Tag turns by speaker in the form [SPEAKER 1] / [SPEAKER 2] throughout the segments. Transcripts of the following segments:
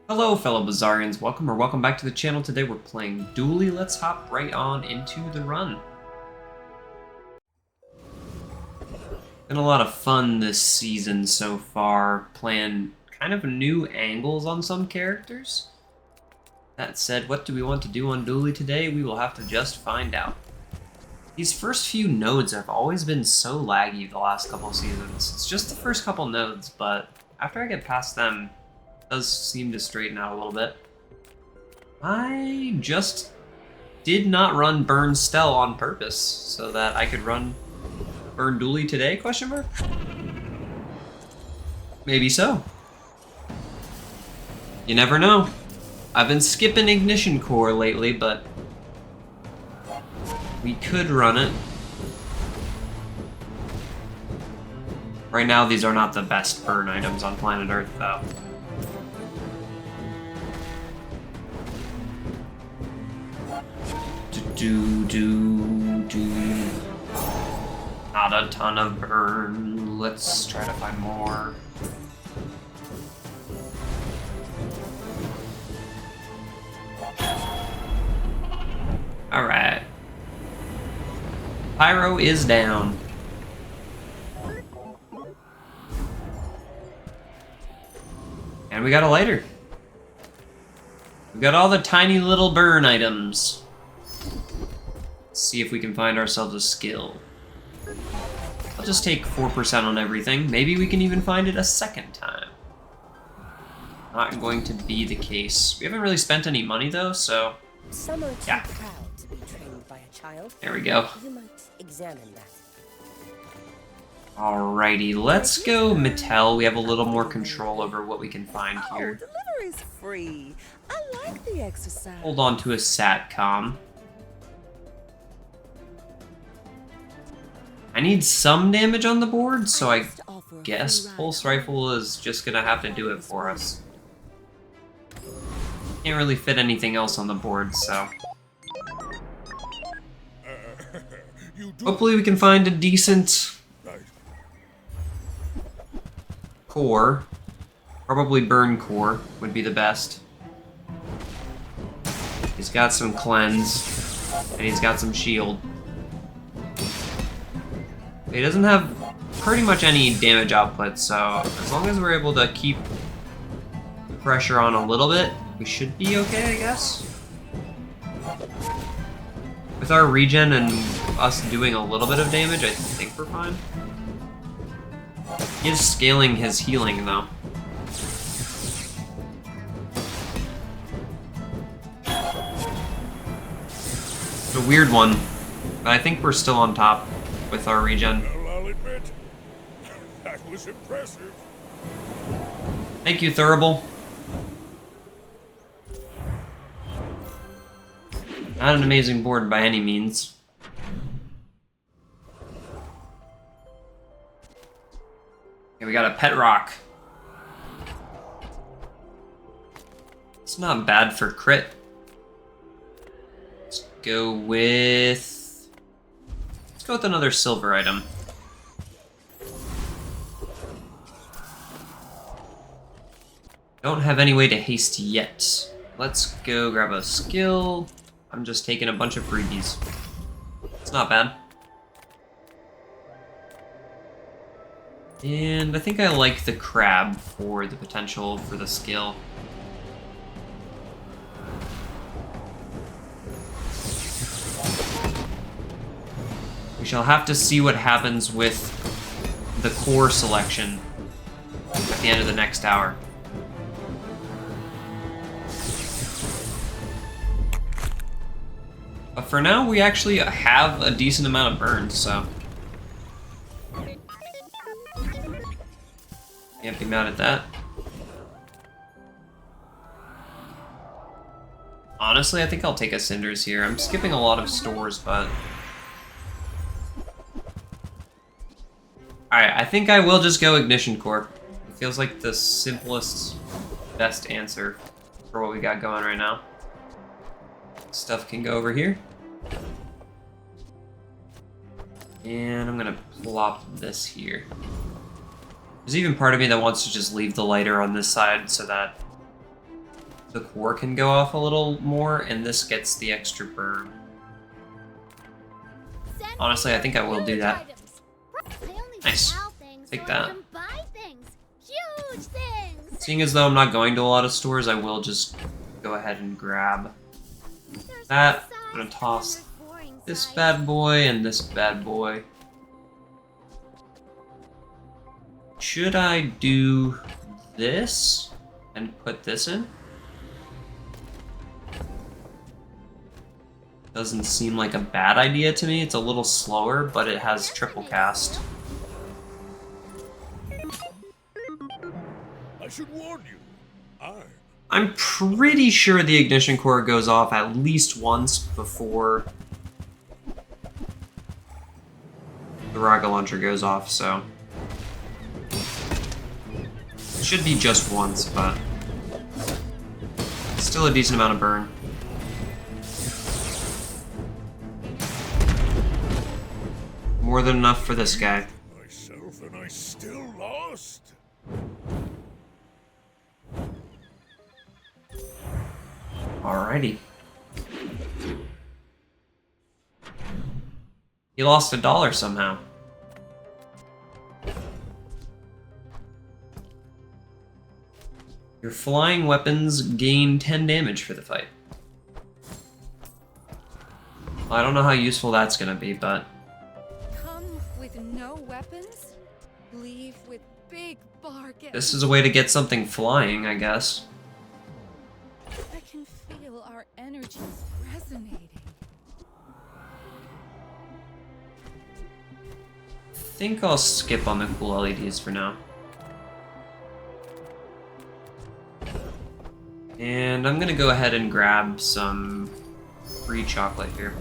[SPEAKER 1] Hello fellow Bazaarians, welcome back to the channel. Today we're playing Dually. Let's hop right on into the run. Been a lot of fun this season so far, playing kind of new angles on some characters. That said, what do we want to do on Dually today? We will have to just find out. These first few nodes have always been so laggy the last couple of seasons. It's just the first couple nodes, but after I get past them, does seem to straighten out a little bit. I just did not run Burn Stell on purpose so that I could run Burn Dually today, question mark? Maybe so. You never know. I've been skipping Ignition Core lately, but we could run it. Right now, these are not the best burn items on planet Earth, though. Not a ton of burn. Let's try to find more. Alright. Pyro is down. And we got a lighter. We got all the tiny little burn items. Let's see if we can find ourselves a skill. I'll just take 4% on everything. Maybe we can even find it a second time. Not going to be the case. We haven't really spent any money though, so
[SPEAKER 2] Some are too
[SPEAKER 1] yeah.
[SPEAKER 2] proud to be trained by a child.
[SPEAKER 1] There we go.
[SPEAKER 2] You might examine that.
[SPEAKER 1] Alrighty, let's go Mattel. We have a little more control over what we can find here.
[SPEAKER 2] Delivery's free. I like the exercise.
[SPEAKER 1] Hold on to a SATCOM. I need some damage on the board, so I guess Pulse Rifle is just gonna have to do it for us. Can't really fit anything else on the board, so hopefully we can find a decent core. Probably Burn Core would be the best. He's got some cleanse, and he's got some shield. He doesn't have pretty much any damage output, so as long as we're able to keep the pressure on a little bit, we should be okay, I guess. With our regen and us doing a little bit of damage, I think we're fine. He is scaling his healing, though. It's a weird one, but I think we're still on top with our regen.
[SPEAKER 3] Well, I'll admit, that was impressive.
[SPEAKER 1] Thank you, Thurible. Not an amazing board by any means. Okay, we got a pet rock. It's not bad for crit. Let's go with another silver item. Don't have any way to haste yet. Let's go grab a skill. I'm just taking a bunch of freebies. It's not bad. And I think I like the crab for the potential for the skill. We shall have to see what happens with the core selection at the end of the next hour. But for now, we actually have a decent amount of burns, so can't be mad at that. Honestly, I think I'll take a Cinders here. I'm skipping a lot of stores, but alright, I think I will just go Ignition Core. It feels like the simplest, best answer for what we got going right now. Stuff can go over here. And I'm gonna plop this here. There's even part of me that wants to just leave the lighter on this side so that The core can go off a little more, and this gets the extra burn. Honestly, I think I will do that. Nice. Take that. Seeing as though I'm not going to a lot of stores, I will just go ahead and grab that. I'm gonna toss this bad boy and this bad boy. Should I do this and put this in? Doesn't seem like a bad idea to me. It's a little slower, but it has triple cast.
[SPEAKER 3] I should warn you.
[SPEAKER 1] I'm pretty sure the ignition core goes off at least once before the rocket launcher goes off, so it should be just once, but still a decent amount of burn. More than enough for this guy.
[SPEAKER 3] Myself and I still lost.
[SPEAKER 1] Alrighty. He lost $1 somehow. Your flying weapons gain 10 damage for the fight. Well, I don't know how useful that's gonna be, but
[SPEAKER 2] Come with no weapons, leave with big bargains.
[SPEAKER 1] this is a way to get something flying, I guess.
[SPEAKER 2] I can feel our energies resonating.
[SPEAKER 1] I think I'll skip on the cool LEDs for now. And I'm gonna go ahead and grab some free chocolate here.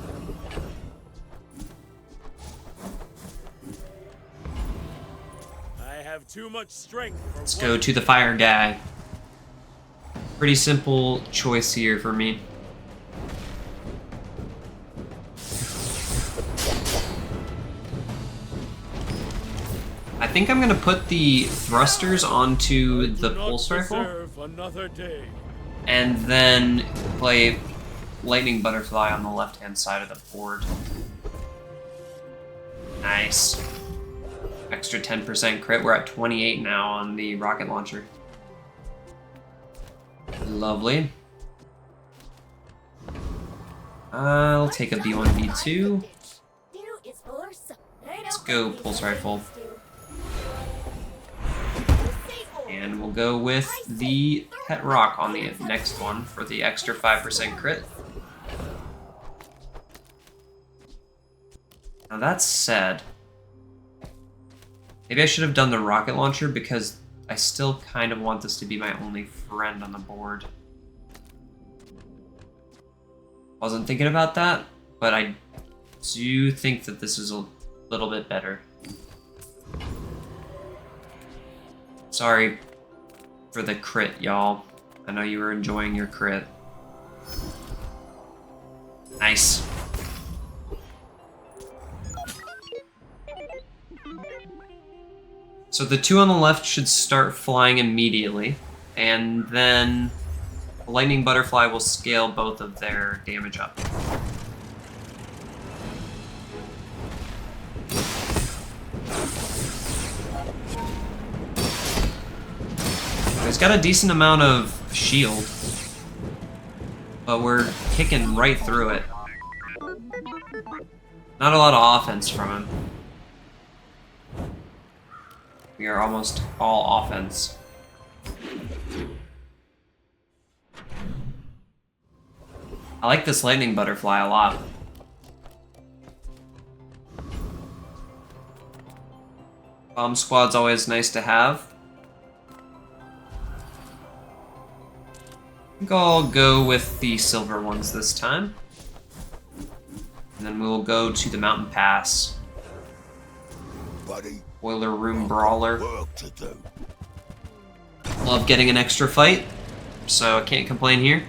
[SPEAKER 3] I have too much strength.
[SPEAKER 1] Let's go to the fire guy. Pretty simple choice here for me. I think I'm gonna put the thrusters onto the pulse rifle,
[SPEAKER 3] Another day.
[SPEAKER 1] and then play lightning butterfly on the left-hand side of the board. Nice. Extra 10% crit. We're at 28 now on the rocket launcher. Lovely. I'll take a B1B2. Let's go pulse rifle. And we'll go with the pet rock on the next one for the extra 5% crit. Now that said, maybe I should have done the rocket launcher because I still kind of want this to be my only friend on the board. Wasn't thinking about that, but I do think that this is a little bit better. Sorry for the crit, y'all. I know you were enjoying your crit. Nice. So the two on the left should start flying immediately, and then the lightning butterfly will scale both of their damage up. He's got a decent amount of shield, but we're kicking right through it. Not a lot of offense from him. We are almost all offense. I like this lightning butterfly a lot. Bomb squad's always nice to have. I think I'll go with the silver ones this time. And then we'll go to the mountain pass.
[SPEAKER 3] Buddy,
[SPEAKER 1] Boiler room brawler.
[SPEAKER 3] work to do.
[SPEAKER 1] Love getting an extra fight, so I can't complain here.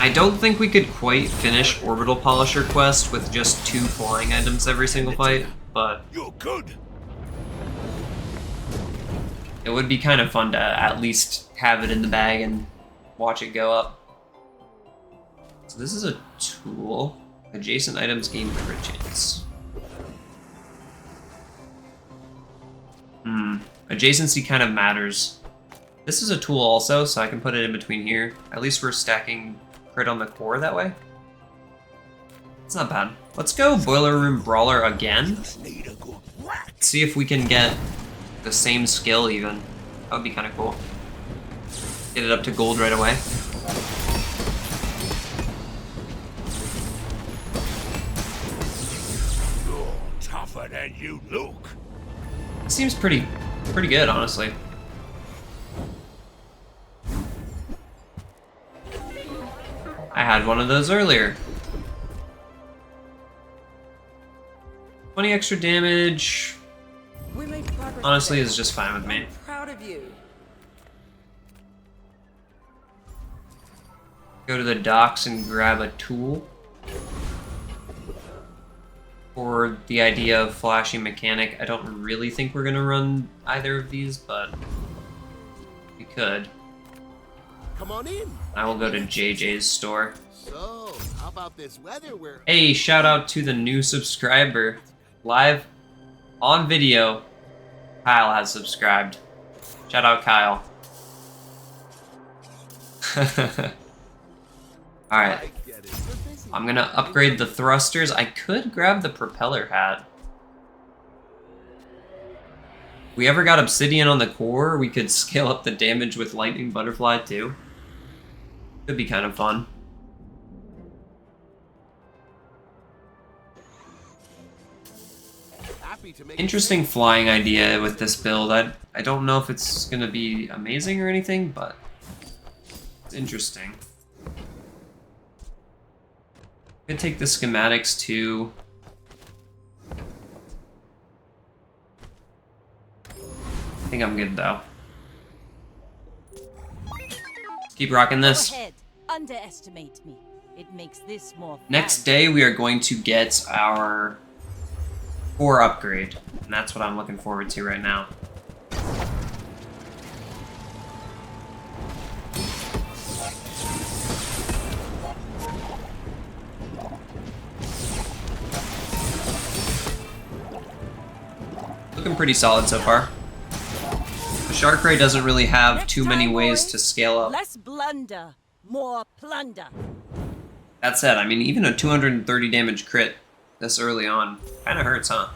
[SPEAKER 1] I don't think we could quite finish Orbital Polisher Quest with just 2 flying items every single fight, but
[SPEAKER 3] You're good.
[SPEAKER 1] It would be kind of fun to at least have it in the bag and watch it go up. So this is a tool. Adjacent items gain crit chance. Adjacency kind of matters. This is a tool also, so I can put it in between here. At least we're stacking crit on the core that way. It's not bad. Let's go Boiler Room Brawler again. See if we can get the same skill even. That would be kind of cool. Get it up to gold right away.
[SPEAKER 3] You're tougher than you look.
[SPEAKER 1] It seems pretty good, honestly. I had one of those earlier. 20 extra damage.
[SPEAKER 2] We made progress.
[SPEAKER 1] Honestly, is just fine with me.
[SPEAKER 2] I'm proud of you.
[SPEAKER 1] Go to the docks and grab a tool. For the idea of flashy mechanic, I don't really think we're gonna run either of these, but we could.
[SPEAKER 4] Come on in.
[SPEAKER 1] I will go to JJ's store.
[SPEAKER 4] So, how about this weather? We're
[SPEAKER 1] Hey, shout out to the new subscriber. Live on video, Kyle has subscribed. Shout out, Kyle. Alright,
[SPEAKER 4] I get it. We're busy.
[SPEAKER 1] I'm gonna upgrade the thrusters. I could grab the propeller hat. If we ever got obsidian on the core, we could scale up the damage with lightning butterfly too. Could be kind of fun.
[SPEAKER 4] Happy to make
[SPEAKER 1] Interesting flying idea with this build. I don't know if it's gonna be amazing or anything, but it's interesting. Could take the schematics too. I think I'm good though. Keep rocking this.
[SPEAKER 2] Go ahead. Underestimate me. It makes this more fun.
[SPEAKER 1] Next day we are going to get our core upgrade, and that's what I'm looking forward to right now. Looking pretty solid so far. The Shark Ray doesn't really have
[SPEAKER 2] Next
[SPEAKER 1] too many
[SPEAKER 2] time,
[SPEAKER 1] ways
[SPEAKER 2] boys,
[SPEAKER 1] to scale up.
[SPEAKER 2] Less blunder, more plunder.
[SPEAKER 1] That said, I mean, even a 230 damage crit this early on kind of hurts, huh?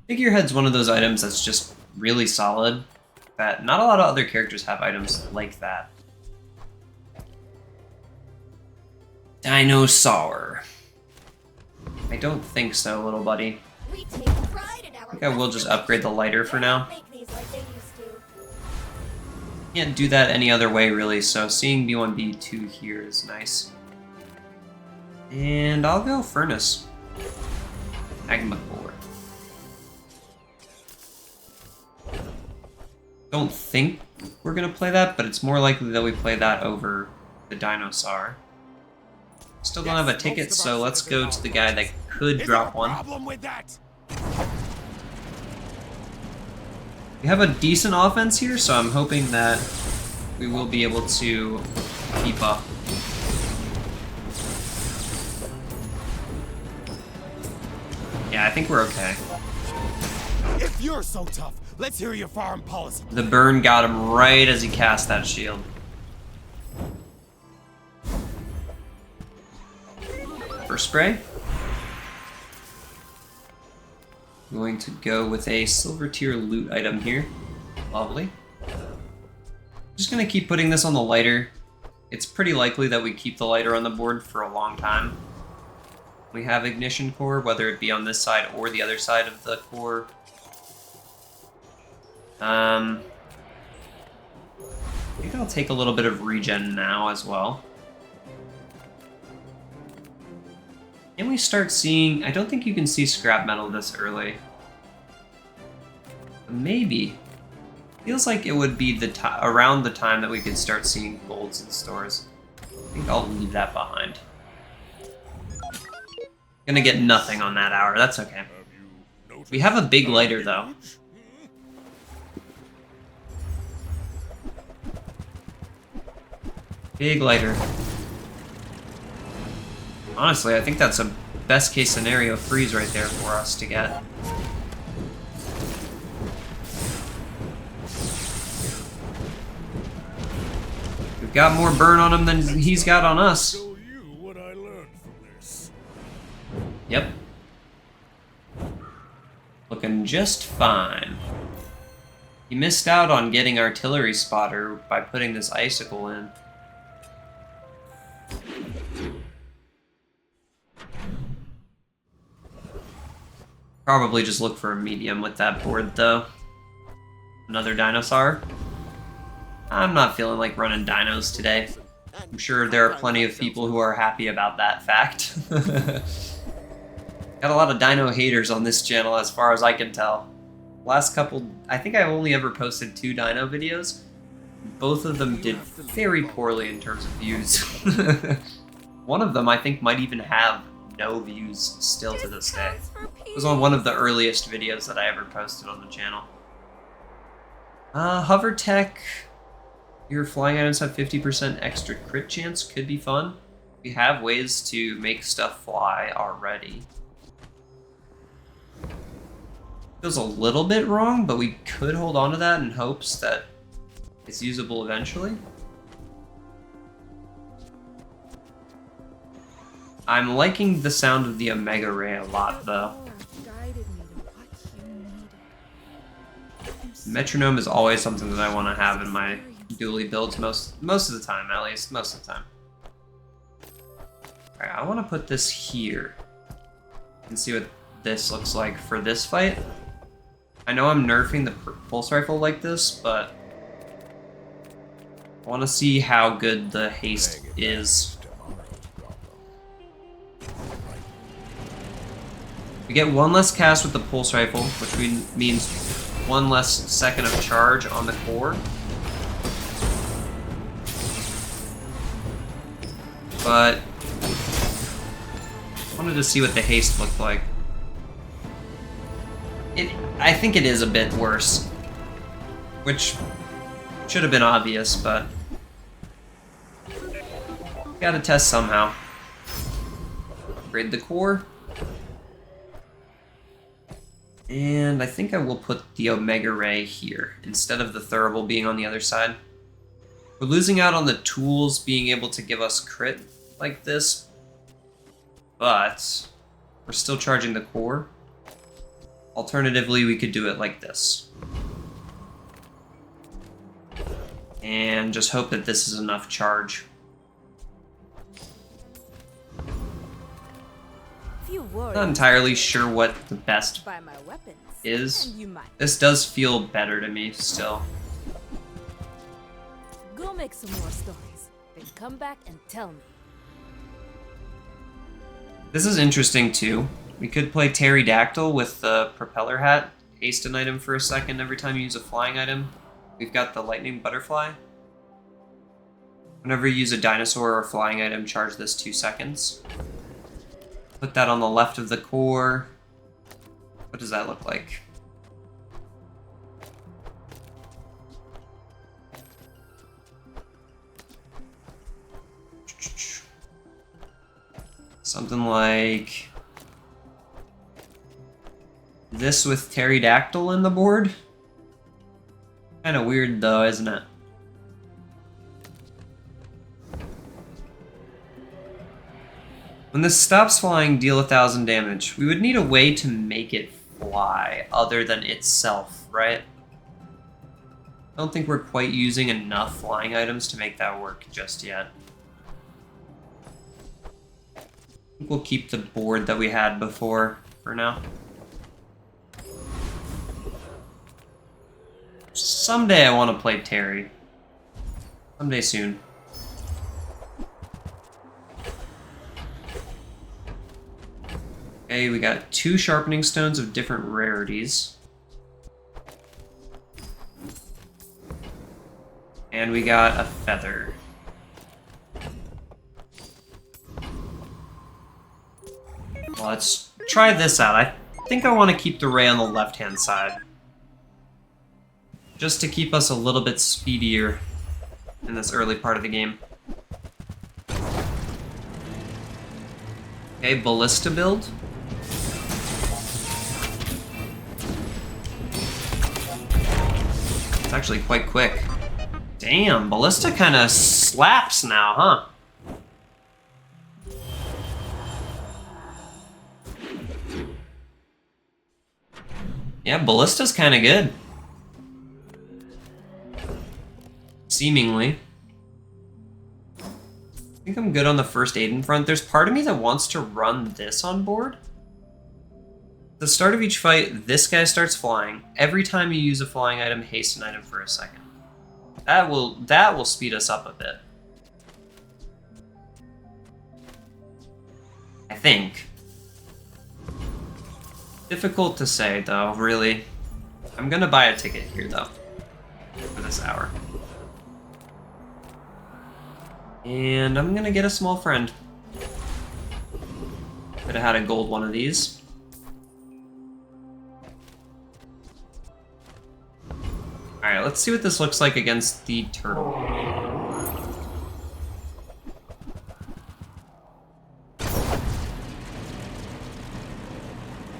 [SPEAKER 1] Figurehead's one of those items that's just really solid, that not a lot of other characters have items like that. Dinosaur. I don't think so, little buddy.
[SPEAKER 5] We take pride in our
[SPEAKER 1] I think I will just upgrade the lighter for now.
[SPEAKER 5] Make these like they used to.
[SPEAKER 1] Can't do that any other way, really, so seeing B1, B2 here is nice. And I'll go Furnace. Magma Core. Don't think we're gonna play that, but it's more likely that we play that over the Dinosaur. Still don't have a ticket, so let's go to the guy that could drop one.
[SPEAKER 3] Problem with that?
[SPEAKER 1] We have a decent offense here, so I'm hoping that we will be able to keep up. Yeah, I think we're okay.
[SPEAKER 3] If you're so tough, let's hear your foreign policy.
[SPEAKER 1] The burn got him right as he cast that shield. First spray. Going to go with a silver tier loot item here. Lovely. Just gonna keep putting this on the lighter. It's pretty likely that we keep the lighter on the board for a long time. We have ignition core, whether it be on this side or the other side of the core. I think I'll take a little bit of regen now as well. Can we start seeing... I don't think you can see scrap metal this early. Maybe. Feels like it would be the around the time that we could start seeing golds in stores. I think I'll leave that behind. Gonna get nothing on that hour, that's okay.
[SPEAKER 3] Have you noticed
[SPEAKER 1] We have a big
[SPEAKER 3] how
[SPEAKER 1] lighter, though.
[SPEAKER 3] huge?
[SPEAKER 1] Big lighter. Honestly, I think that's a best case scenario freeze right there for us to get. We've got more burn on him than he's got on us.
[SPEAKER 3] Show you what I learned from this.
[SPEAKER 1] Yep. Looking just fine. He missed out on getting artillery spotter by putting this icicle in. Probably just look for a medium with that board, though. Another dinosaur. I'm not feeling like running dinos today. I'm sure there are plenty of people who are happy about that fact. Got a lot of dino haters on this channel as far as I can tell. Last couple, I think I've only ever posted 2 dino videos. Both of them did very poorly in terms of views. One of them I think might even have no views still to this day. It was on one of the earliest videos that I ever posted on the channel. Hover tech. Your flying items have 50% extra crit chance. Could be fun. We have ways to make stuff fly already. Feels a little bit wrong, but we could hold on to that in hopes that it's usable eventually. I'm liking the sound of the Omega Ray a lot, though. Metronome is always something that I want to have in my dually builds most of the time, at least. Most of the time. Alright, I want to put this here and see what this looks like for this fight. I know I'm nerfing the pulse rifle like this, but I want to see how good the haste is. We get 1 less cast with the pulse rifle, which means 1 less second of charge on the core. But I wanted to see what the haste looked like. I think it is a bit worse, which should have been obvious, but gotta test somehow. Upgrade the core. And I think I will put the Omega Ray here, instead of the Thurible being on the other side. We're losing out on the tools being able to give us crit like this, but we're still charging the core. Alternatively, we could do it like this. And just hope that this is enough charge. Not entirely sure what the best
[SPEAKER 2] Buy my weapons,
[SPEAKER 1] is.
[SPEAKER 2] and you might.
[SPEAKER 1] This does feel better to me still.
[SPEAKER 2] Go make some more stories, then come back and tell me.
[SPEAKER 1] This is interesting too. We could play Pterodactyl with the propeller hat. Haste an item for a second every time you use a flying item. We've got the lightning butterfly. Whenever you use a dinosaur or a flying item, charge this 2 seconds. Put that on the left of the core. What does that look like? Something like this with Pterodactyl in the board? Kinda weird though, isn't it? When this stops flying, deal 1,000 damage. We would need a way to make it fly other than itself, right? I don't think we're quite using enough flying items to make that work just yet. I think we'll keep the board that we had before for now. Someday I want to play Terry. Someday soon. Okay, we got 2 sharpening stones of different rarities. And we got a feather. Let's try this out. I think I want to keep the ray on the left-hand side. Just to keep us a little bit speedier in this early part of the game. Okay, ballista build. It's actually quite quick. Damn, ballista kind of slaps now, huh? Yeah, ballista's kind of good. Seemingly. I think I'm good on the first aid in front. There's part of me that wants to run this on board. At the start of each fight, this guy starts flying. Every time you use a flying item, haste an item for a second. That will speed us up a bit. I think. Difficult to say, though, really. I'm gonna buy a ticket here, though, for this hour. And I'm gonna get a small friend. Could have had a gold one of these. Alright, let's see what this looks like against the turtle.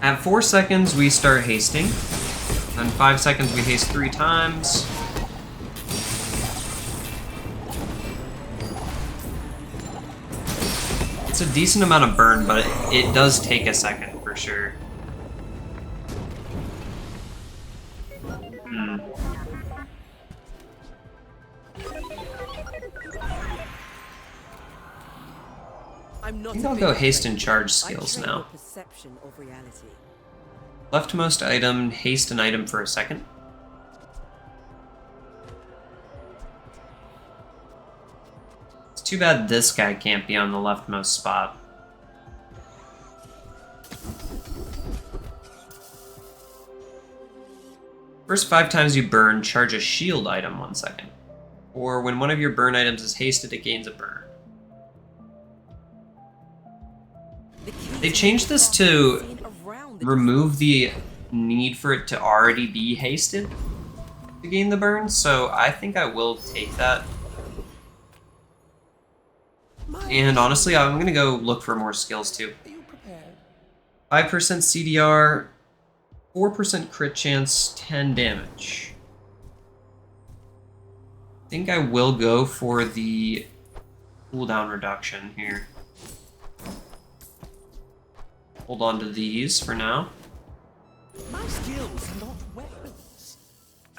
[SPEAKER 1] At 4 seconds, we start hasting. Then 5 seconds, we haste 3 times. It's a decent amount of burn, but it does take a second for sure. I think I'll go haste and charge skills now.
[SPEAKER 2] Perception of reality.
[SPEAKER 1] Leftmost item, haste an item for a second. It's too bad this guy can't be on the leftmost spot. First 5 times you burn, charge a shield item 1 second. Or when one of your burn items is hasted, it gains a burn. They changed this to remove the need for it to already be hasted to gain the burn, so I think I will take that. And honestly, I'm gonna go look for more skills too. 5% CDR, 4% crit chance, 10 damage. I think I will go for the cooldown reduction here. Hold on to these for now.
[SPEAKER 3] My skills are not weapons.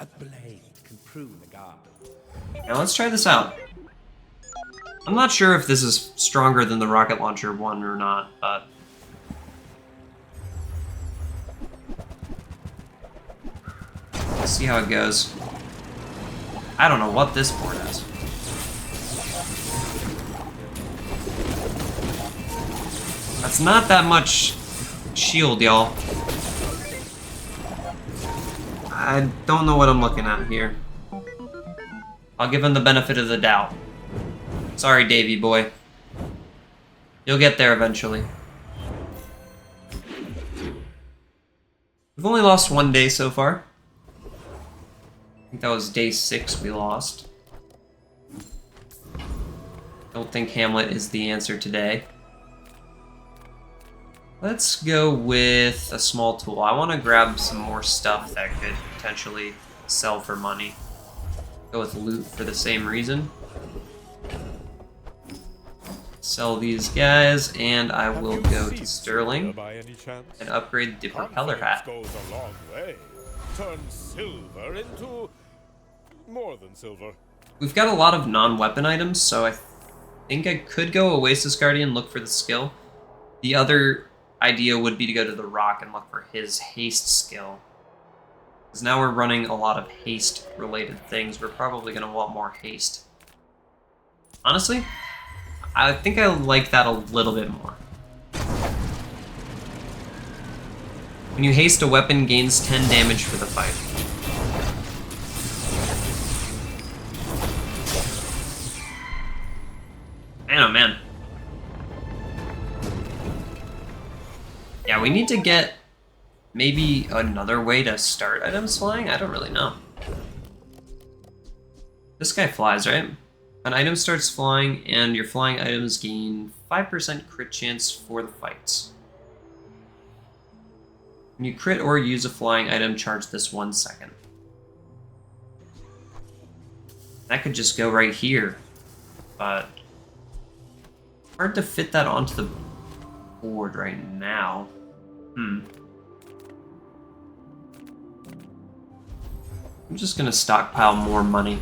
[SPEAKER 3] A blade can prune a garden.
[SPEAKER 1] Now let's try this out. I'm not sure if this is stronger than the rocket launcher one or not, but... let's see how it goes. I don't know what this board has. That's not that much shield, y'all. I don't know what I'm looking at here. I'll give him the benefit of the doubt. Sorry, Davy boy. You'll get there eventually. We've only lost 1 day so far. I think that was day 6 we lost. Don't think Hamlet is the answer today. Let's go with a small tool. I want to grab some more stuff that could potentially sell for money. Go with loot for the same reason. Sell these guys, and I will go to Sterling and upgrade the propeller hat.
[SPEAKER 3] Goes a long way. Turn silver into more than silver.
[SPEAKER 1] We've got a lot of non-weapon items, so I think I could go Oasis Guardian, look for the skill. The other idea would be to go to the Rock and look for his haste skill. Because now we're running a lot of haste-related things. We're probably going to want more haste. Honestly, I think I like that a little bit more. When you haste, a weapon gains 10 damage for the fight. Man, oh man. we need to get maybe another way to start items flying? I don't really know. This guy flies, right? An item starts flying, and your flying items gain 5% crit chance for the fights. When you crit or use a flying item, charge this 1 second. That could just go right here, but hard to fit that onto the board right now. I'm just gonna stockpile more money.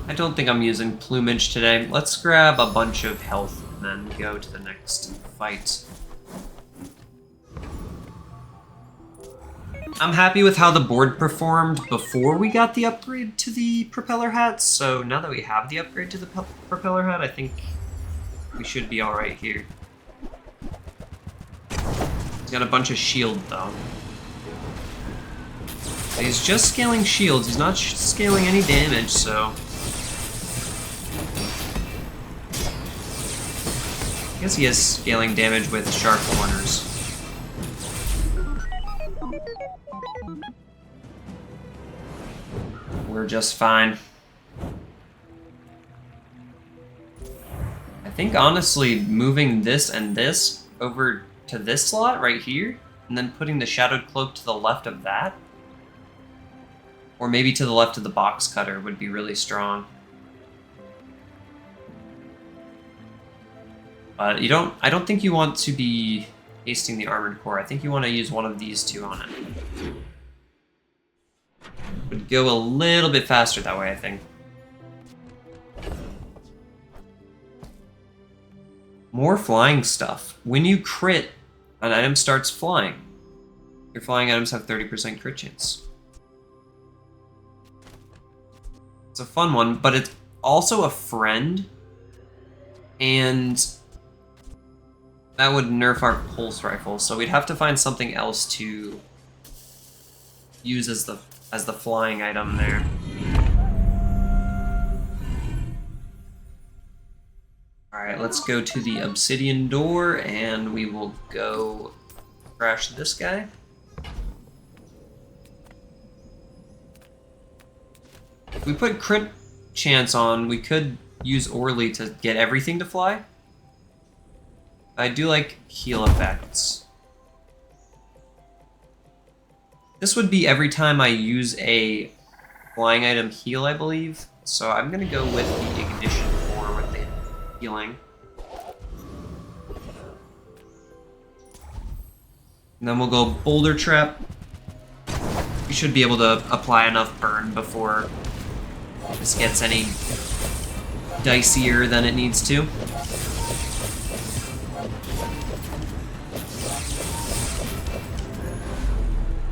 [SPEAKER 1] I don't think I'm using plumage today. Let's grab a bunch of health and then go to the next fight. I'm happy with how the board performed before we got the upgrade to the propeller hat, so now that we have the upgrade to the propeller hat, I think we should be alright here. He's got a bunch of shield, though. He's just scaling shields, he's not scaling any damage, so... I guess he is scaling damage with sharp corners. We're just fine. I think honestly moving this and this over to this slot right here, and then putting the shadowed cloak to the left of that, or maybe to the left of the box cutter would be really strong. But I don't think you want to be pasting the armored core. I think you want to use one of these two on it. Would go a little bit faster that way, I think. More flying stuff. When you crit, an item starts flying. Your flying items have 30% crit chance. It's a fun one, but it's also a friend, and that would nerf our pulse rifle, so we'd have to find something else to use as the flying item there. Alright, let's go to the obsidian door, and we will go crash this guy. If we put crit chance on, we could use Orly to get everything to fly. I do like heal effects. This would be every time I use a flying item heal, I believe. So I'm gonna go with the ignition core with the healing. And then we'll go boulder trap. We should be able to apply enough burn before this gets any dicier than it needs to.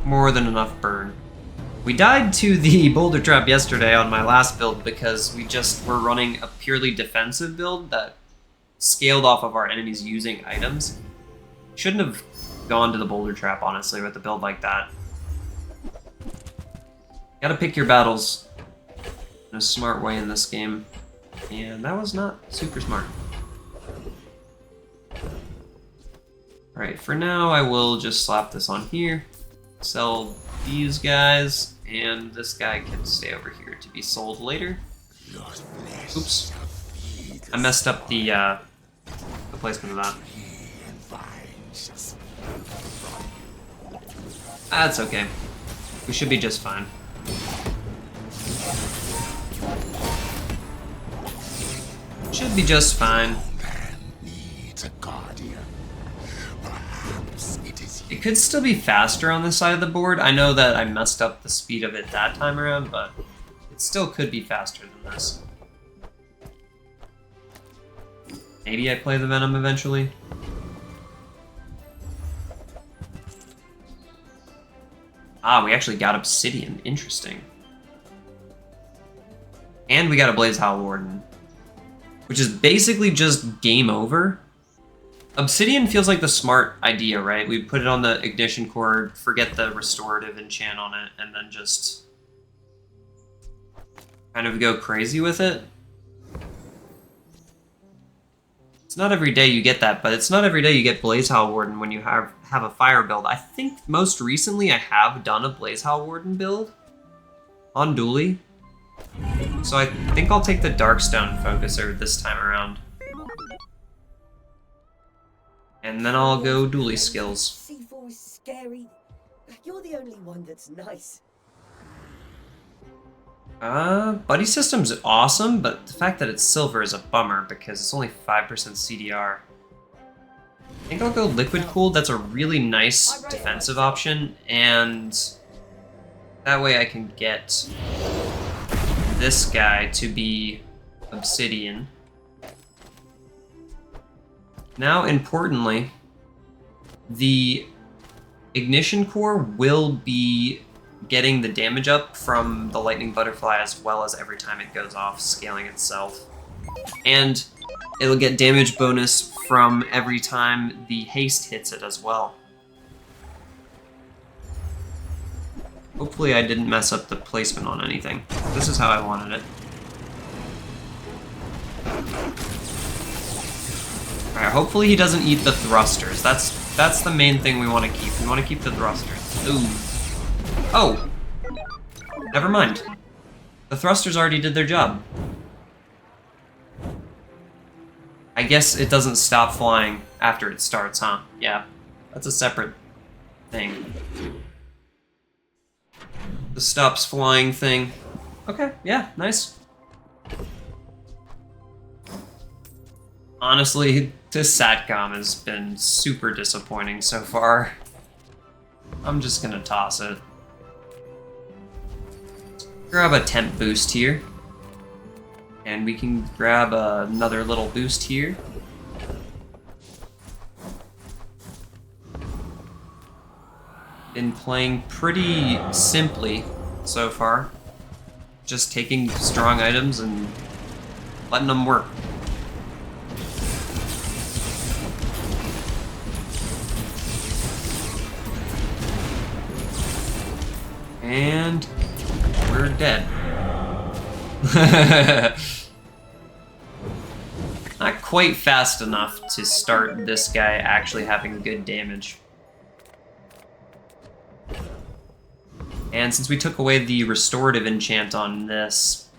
[SPEAKER 1] More than enough burn. We died to the boulder trap yesterday on my last build because we just were running a purely defensive build that scaled off of our enemies using items. Shouldn't have gone to the boulder trap, honestly, with a build like that. Gotta pick your battles in a smart way in this game. And that was not super smart. Alright, for now I will just slap this on here. Sell these guys, and this guy can stay over here to be sold later. Oops. I messed up the placement of that. That's okay. We should be just fine. Should be just fine. It could still be faster on this side of the board. I know that I messed up the speed of it that time around, but it still could be faster than this. Maybe I play the Venom eventually. Ah, we actually got Obsidian. Interesting. And we got a Blaze Howl Warden, which is basically just game over. Obsidian feels like the smart idea, right? We put it on the ignition core, forget the restorative enchant on it, and then just kind of go crazy with it. It's not every day you get that, but it's not every day you get Blaze Howl Warden when you have a fire build. I think most recently I have done a Blaze Howl Warden build on Dually. So I think I'll take the Darkstone Focuser this time around. And then I'll go Dually skills.
[SPEAKER 6] C4 is scary. You're the only one that's nice.
[SPEAKER 1] Buddy System's awesome, but the fact that it's silver is a bummer because it's only 5% CDR. I think I'll go Liquid Cooled. That's a really nice defensive option, and that way I can get this guy to be Obsidian. Now, importantly, the Ignition Core will be getting the damage up from the Lightning Butterfly as well as every time it goes off, scaling itself. And it'll get damage bonus from every time the haste hits it as well. Hopefully I didn't mess up the placement on anything. This is how I wanted it. Alright, hopefully he doesn't eat the thrusters. That's the main thing we want to keep. We want to keep the thrusters. Ooh. Oh! Never mind. The thrusters already did their job. I guess it doesn't stop flying after it starts, huh? Yeah. That's a separate thing. The stops flying thing. Okay, yeah, nice. Honestly, this SATCOM has been super disappointing so far. I'm just gonna toss it. Grab a temp boost here. And we can grab another little boost here. Been playing pretty simply so far. Just taking strong items and letting them work. And we're dead. Not quite fast enough to start this guy actually having good damage. And since we took away the restorative enchant on this,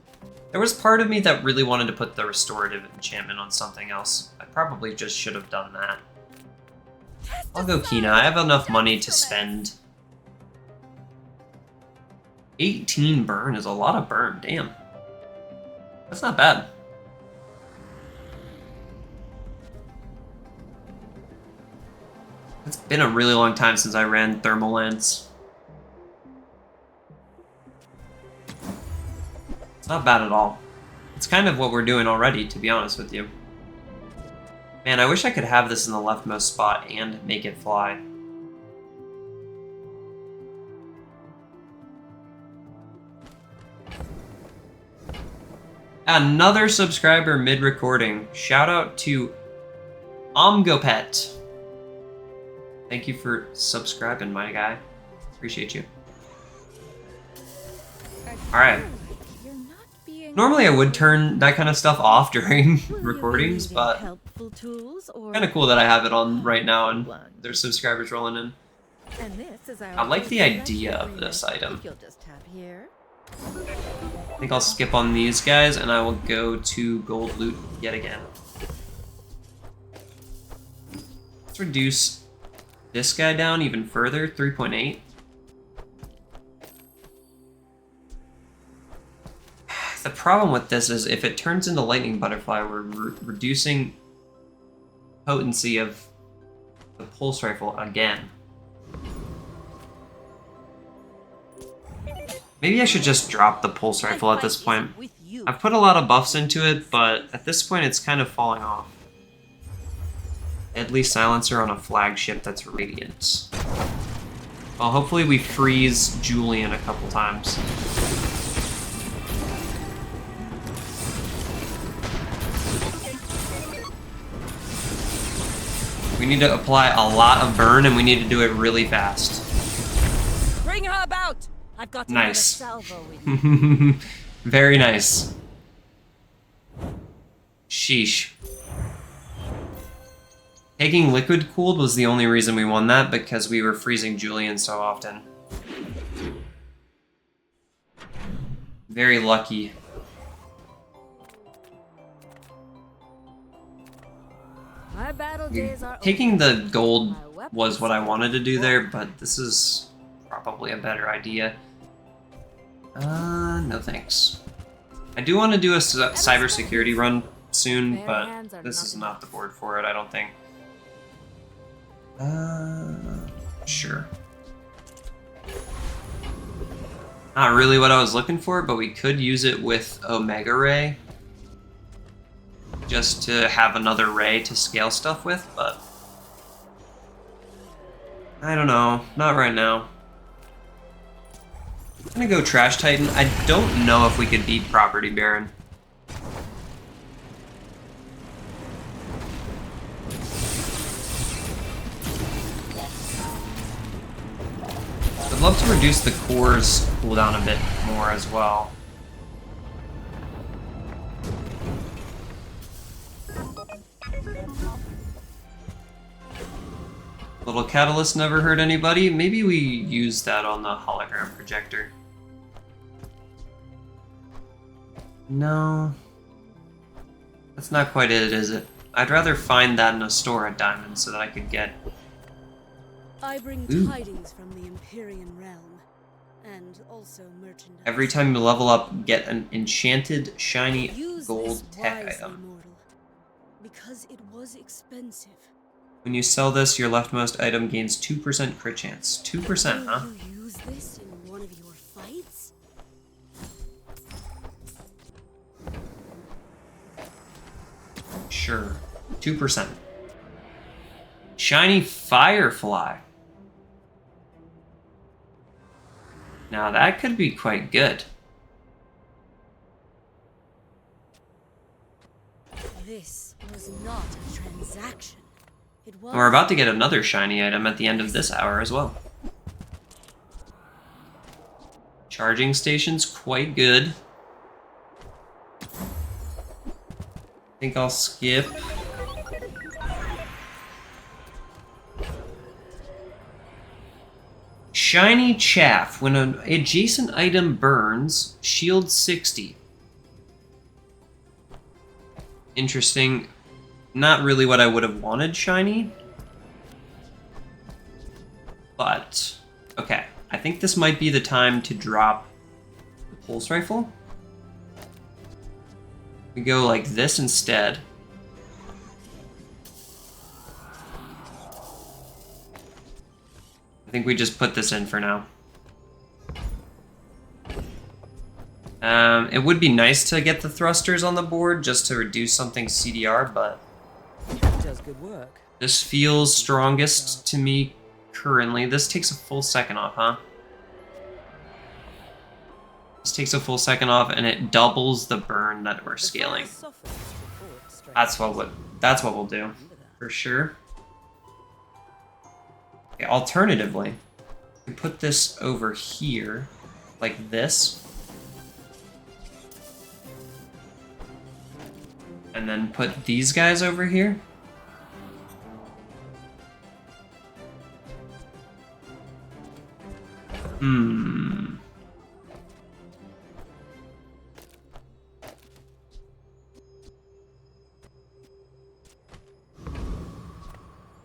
[SPEAKER 1] there was part of me that really wanted to put the restorative enchantment on something else. I probably just should have done that. I'll go Kina. I have enough money to spend. 18 burn is a lot of burn, damn. That's not bad. It's been a really long time since I ran Thermal Lance. It's not bad at all. It's kind of what we're doing already, to be honest with you. Man, I wish I could have this in the leftmost spot and make it fly. Another subscriber mid-recording. Shout out to Omgopet. Thank you for subscribing, my guy. Appreciate you. Alright. Normally I would turn that kind of stuff off during recordings, but kind of cool that I have it on right now and there's subscribers rolling in. I like the idea of this item. I think I'll skip on these guys and I will go to gold loot yet again. Let's reduce this guy down even further, 3.8. The problem with this is if it turns into Lightning Butterfly, we're reducing potency of the Pulse Rifle again. Maybe I should just drop the Pulse Rifle at this point. I've put a lot of buffs into it, but at this point it's kind of falling off. Deadly Silencer on a flagship that's Radiant. Well, hopefully we freeze Julian a couple times. We need to apply a lot of burn and we need to do it really fast.
[SPEAKER 2] Bring her about! I've got
[SPEAKER 1] Nice.
[SPEAKER 2] salvo with you.
[SPEAKER 1] Very nice. Sheesh. Taking liquid cooled was the only reason we won that, because we were freezing Julian so often. Very lucky.
[SPEAKER 2] My battle days are
[SPEAKER 1] Taking
[SPEAKER 2] over.
[SPEAKER 1] the gold
[SPEAKER 2] My weapons
[SPEAKER 1] was what I wanted to do
[SPEAKER 2] are
[SPEAKER 1] there, but this is probably a better idea. No thanks. I do want to do a cybersecurity run soon,
[SPEAKER 2] Bare
[SPEAKER 1] but
[SPEAKER 2] hands are
[SPEAKER 1] this is
[SPEAKER 2] nothing.
[SPEAKER 1] not the board for it, I don't think. Sure. Not really what I was looking for, but we could use it with Omega Ray. Just to have another ray to scale stuff with, but I don't know. Not right now. I'm gonna go Trash Titan. I don't know if we could beat Property Baron. I'd love to reduce the core's cooldown a bit more as well. Little catalyst never hurt anybody. Maybe we use that on the hologram projector. No. That's not quite it, is it? I'd rather find that in a store at Diamond so that I could get...
[SPEAKER 2] I bring
[SPEAKER 1] Ooh.
[SPEAKER 2] tidings from the Empyrean realm, and also merchandise.
[SPEAKER 1] Every time you level up, get an enchanted, shiny,
[SPEAKER 2] Use
[SPEAKER 1] gold
[SPEAKER 2] this
[SPEAKER 1] tech
[SPEAKER 2] wisely,
[SPEAKER 1] item.
[SPEAKER 2] mortal, because it was expensive.
[SPEAKER 1] When you sell this, your leftmost item gains 2% crit chance. 2%, huh?
[SPEAKER 2] Will you use this in one of your fights?
[SPEAKER 1] Sure. 2%. Shiny Firefly. Now that could be quite good.
[SPEAKER 2] This was not a transaction. It was.
[SPEAKER 1] And we're about to get another shiny item at the end of this hour as well. Charging station's quite good. I think I'll skip. Shiny Chaff. When an adjacent item burns, shield 60. Interesting. Not really what I would have wanted shiny. But, okay. I think this might be the time to drop the pulse rifle. We go like this instead. I think we just put this in for now. It would be nice to get the thrusters on the board just to reduce something's CDR, but
[SPEAKER 7] Does good work.
[SPEAKER 1] this feels strongest to me currently. This takes a full second off, huh? This takes a full second off, and it doubles the burn that we're scaling. That's what we'll do for sure. Okay, alternatively, we put this over here, like this, and then put these guys over here.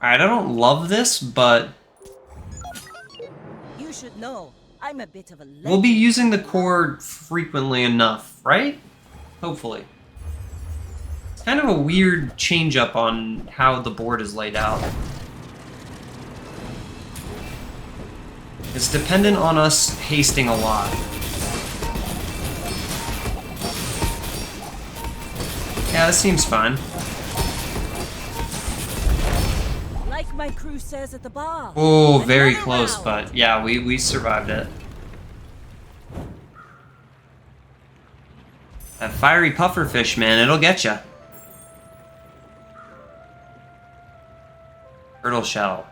[SPEAKER 1] Alright, I don't love this, but
[SPEAKER 7] You should know, I'm a bit of a
[SPEAKER 1] we'll be using the core frequently enough, right? Hopefully. It's kind of a weird change up on how the board is laid out. It's dependent on us hasting a lot. Yeah, this seems fine.
[SPEAKER 7] Like my crew says at the bar.
[SPEAKER 1] Oh, very
[SPEAKER 7] Another
[SPEAKER 1] close,
[SPEAKER 7] round.
[SPEAKER 1] but yeah, we survived it. That fiery pufferfish, man, it'll get ya. Turtle shell.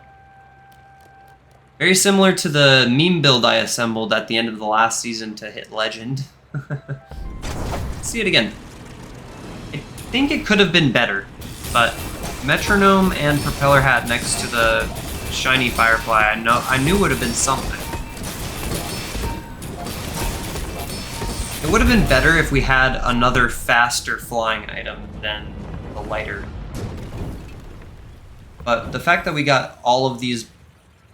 [SPEAKER 1] Very similar to the meme build I assembled at the end of the last season to hit legend. Let's see it again. I think it could have been better, but metronome and propeller hat next to the shiny Firefly, I knew would have been something. It would have been better if we had another faster flying item than the lighter. But the fact that we got all of these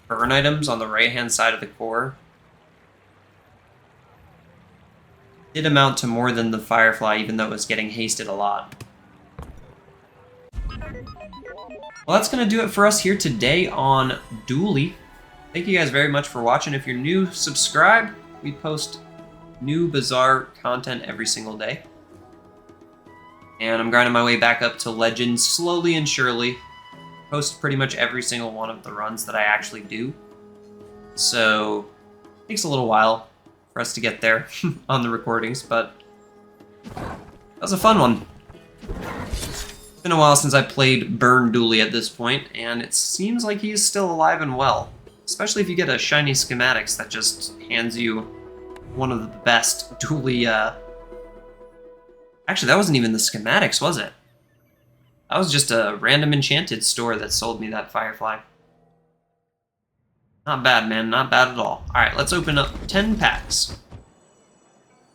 [SPEAKER 1] burn items on the right-hand side of the core did amount to more than the Firefly, even though it was getting hasted a lot. Well, that's going to do it for us here today on Dually. Thank you guys very much for watching. If you're new, subscribe. We post new Bazaar content every single day. And I'm grinding my way back up to Legend slowly and surely. Post pretty much every single one of the runs that I actually do. So, it takes a little while for us to get there on the recordings, but that was a fun one. It's been a while since I played Burn Dually at this point, and it seems like he's still alive and well. Especially if you get a shiny schematics that just hands you one of the best Dually, Actually, that wasn't even the schematics, was it? That was just a random enchanted store that sold me that Firefly. Not bad, man. Not bad at all. Alright, let's open up 10 packs.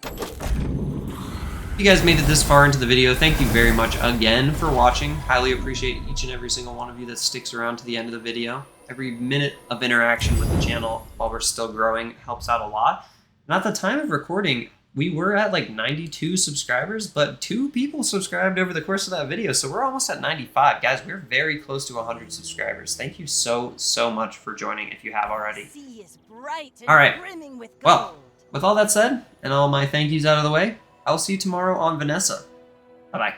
[SPEAKER 1] If you guys made it this far into the video, thank you very much again for watching. Highly appreciate each and every single one of you that sticks around to the end of the video. Every minute of interaction with the channel while we're still growing helps out a lot. And at the time of recording, we were at like 92 subscribers, but 2 people subscribed over the course of that video, so we're almost at 95. Guys, we're very close to 100 subscribers. Thank you so much for joining if you have already.
[SPEAKER 7] Sea is bright and
[SPEAKER 1] All right.
[SPEAKER 7] brimming with gold.
[SPEAKER 1] Well, with all that said, and all my thank yous out of the way, I'll see you tomorrow on Vanessa. Bye-bye.